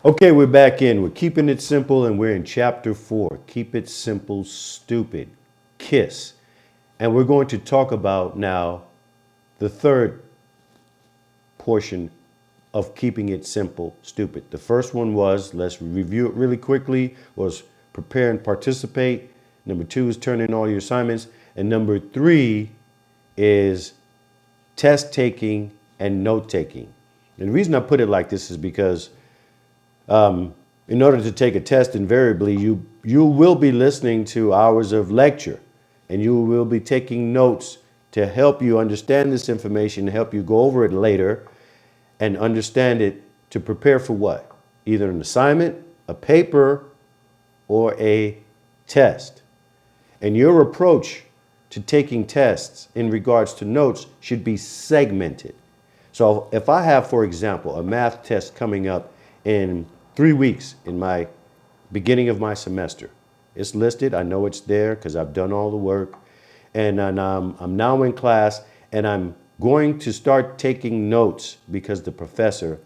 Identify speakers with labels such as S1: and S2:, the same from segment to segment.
S1: Okay, we're back in. We're keeping it simple and we're in chapter 4. Keep it simple, stupid. KISS. And we're going to talk about now the third portion of keeping it simple, stupid. The first one was, let's review it really quickly, was prepare and participate. Number 2 is turn in all your assignments. And number 3 is test taking and note taking. And the reason I put it like this is because in order to take a test, invariably, you will be listening to hours of lecture and you will be taking notes to help you understand this information, help you go over it later and understand it to prepare for what? Either an assignment, a paper, or a test. And your approach to taking tests in regards to notes should be segmented. So if I have, for example, a math test coming up in 3 weeks in my beginning of my semester, it's listed. I know it's there because I've done all the work. And I'm now in class and I'm going to start taking notes because the professor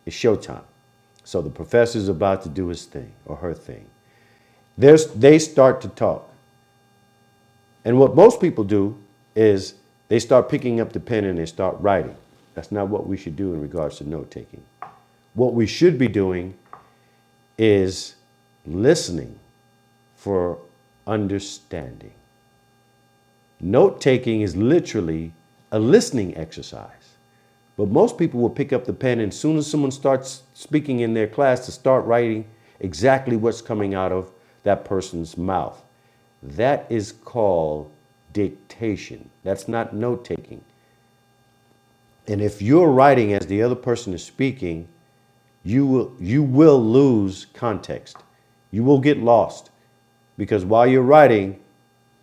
S1: is showtime. So the professor's about to do his thing or her thing. They start to talk. And what most people do is they start picking up the pen and they start writing. That's not what we should do in regards to note taking. What we should be doing is listening for understanding. Note taking is literally a listening exercise. But most people will pick up the pen and as soon as someone starts speaking in their class to start writing exactly what's coming out of that person's mouth. That is called dictation. That's not note taking. And if you're writing as the other person is speaking, you will lose context. You will get lost because while you're writing,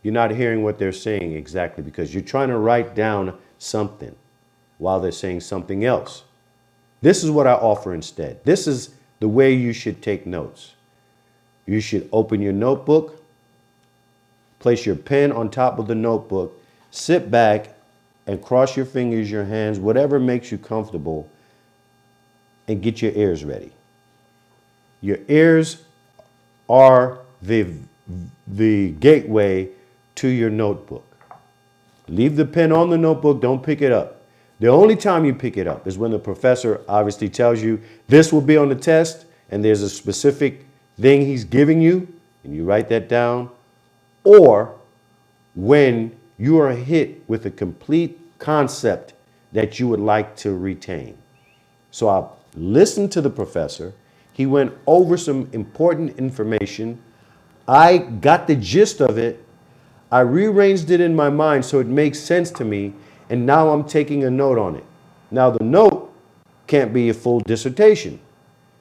S1: you're not hearing what they're saying exactly because you're trying to write down something while they're saying something else. This is what I offer instead. This is the way you should take notes. You should open your notebook, place your pen on top of the notebook, sit back and cross your fingers, your hands, whatever makes you comfortable, and get your ears ready. Your ears are the gateway to your notebook. Leave the pen on the notebook, don't pick it up. The only time you pick it up is when the professor obviously tells you this will be on the test and there's a specific thing he's giving you and you write that down, or when you are hit with a complete concept that you would like to retain. So I listened to the professor. He went over some important information. I got the gist of it. I rearranged it in my mind so it makes sense to me. And now I'm taking a note on it. Now the note can't be a full dissertation.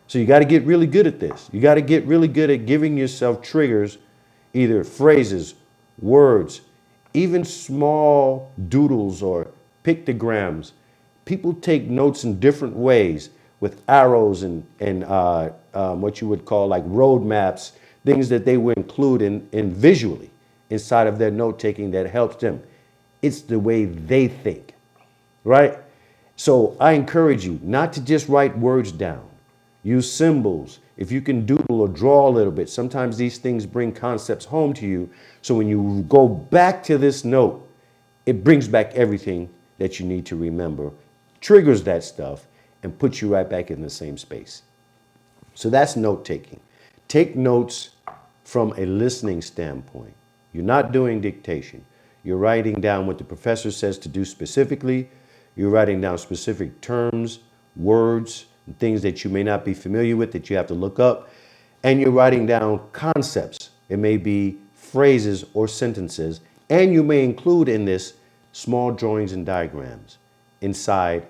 S1: So you got to get really good at this. You got to get really good at giving yourself triggers, either phrases, words, even small doodles or pictograms. People take notes in different ways with arrows and what you would call like road maps, things that they would include in visually inside of their note taking that helps them. It's the way they think, right? So I encourage you not to just write words down. Use symbols. If you can doodle or draw a little bit, sometimes these things bring concepts home to you. So when you go back to this note, it brings back everything that you need to remember, triggers that stuff, and puts you right back in the same space. So that's note taking. Take notes from a listening standpoint. You're not doing dictation. You're writing down what the professor says to do specifically. You're writing down specific terms, words, and things that you may not be familiar with that you have to look up. And you're writing down concepts. It may be phrases or sentences. And you may include in this small drawings and diagrams inside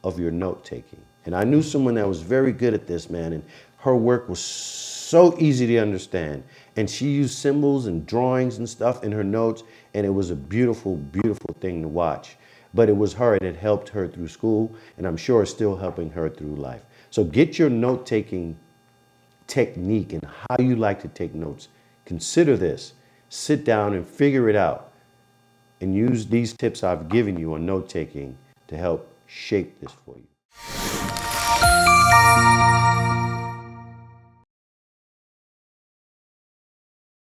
S1: of your note taking. And I knew someone that was very good at this, man, and her work was so easy to understand. And she used symbols and drawings and stuff in her notes, and it was a beautiful, beautiful thing to watch. But it was her, and it helped her through school, and I'm sure it's still helping her through life. So get your note-taking technique and how you like to take notes. Consider this. Sit down and figure it out, and use these tips I've given you on note-taking to help shape this for you.